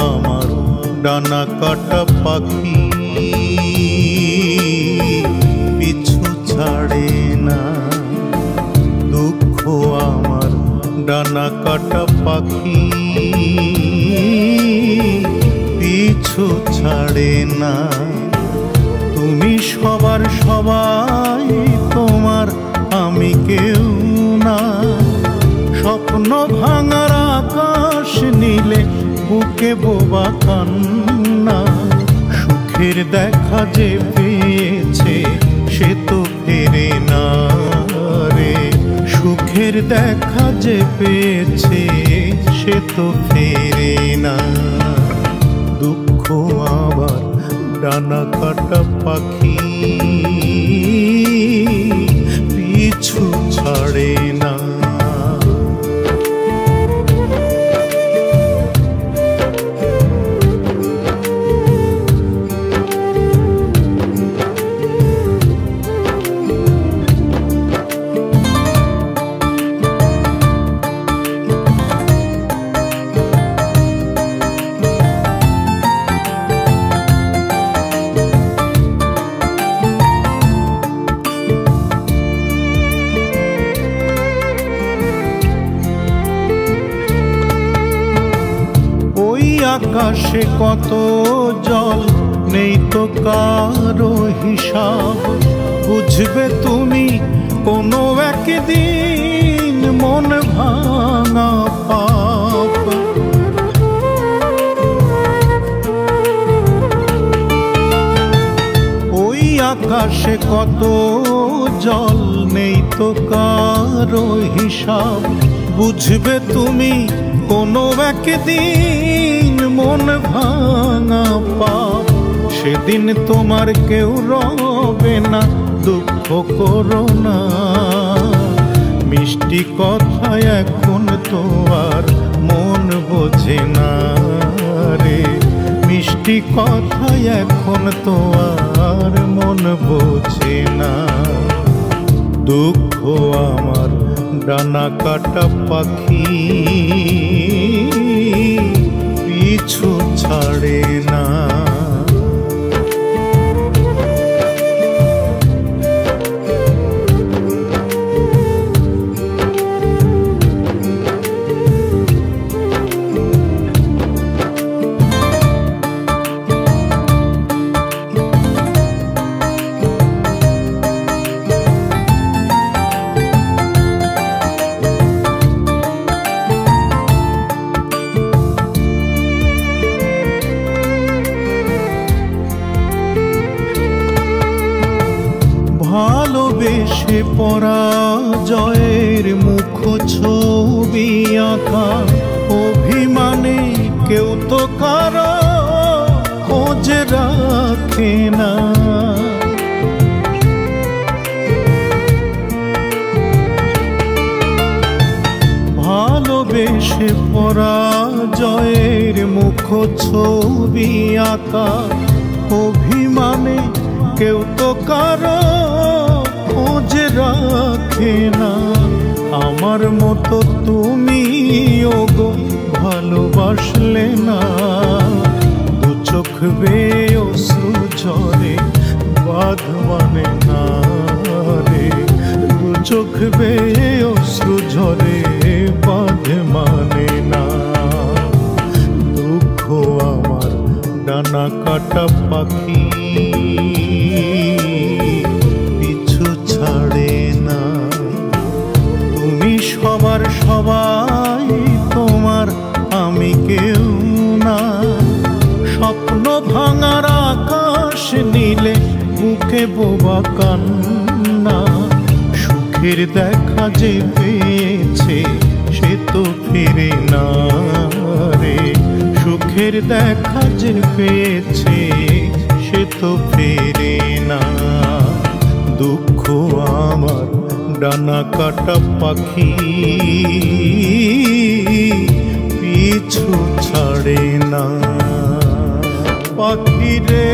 আমার ডানা কাটা পাখি পিছু ছাড়ে না। দুঃখ আমার ডানা কাটা পাখি পিছু ছাড়ে না। তুমি সবার সবাই, তোমার আমি কেউ না। স্বপ্ন ভাঙার আকাশ নীলে বুকে বোবা কান্না। সুখের দেখা যে পেয়েছে সে তো ফেরে না রে। সুখের দেখা যে পেয়েছে সে তো ফেরে না। দুঃখ আবার ডানা কাটা পাখি পিছু ছাড়ে না। আকাশে কত জল নেই তো কারো হিসাব। বুঝবে তুমি কোনো একদিন মন ভাঙা পাপ। ওই আকাশে কত জল নেই তো কারো হিসাব। বুঝবে তুমি কোনো একদিন মন ভাঙা পাপ। সেদিন তোমার কেউ রবে না, দুঃখ করো না। মিষ্টি কথায় এখন তো আর মন বোঝে না রে। মিষ্টি কথায় এখন তো আর মন বোঝে না। দুঃখ আমার ডানা কাটা পাখি পিছু ছাড়ে না। ভালোবেসে পরাজয়ের মুখ ছবি আঁকা। অভিমানে কেউ তো কারো খোঁজ রাখে না। ভালোবেসে পরাজয়ের মুখ ছবি আঁকা। অভিমানে কেউ তো কারো খোঁজ রাখে না। আমার মতো তুমি ওগো ভালোবাসলে না। দু চোখ বেয়ে অশ্রু ঝরে বাঁধ মানে না রে। দু চোখ বেয়ে অশ্রু ঝরে বাঁধ মানে না। দুঃখ আমার ডানা কাটা পাখি পিছু ছাড়ে না। তুমি সবার সবাই, তোমার আমি কেউ না। স্বপ্ন ভাঙার আকাশ নীলে বুকে বোবা কান্না। সুখের দেখা যে পেয়েছে সে তো ফিরে না রে। সুখের দেখা যে পেয়েছে সে তো ফেরে না। দুঃখ আমার ডানা কাটা পাখি পিছু ছাড়ে না। পাখি রে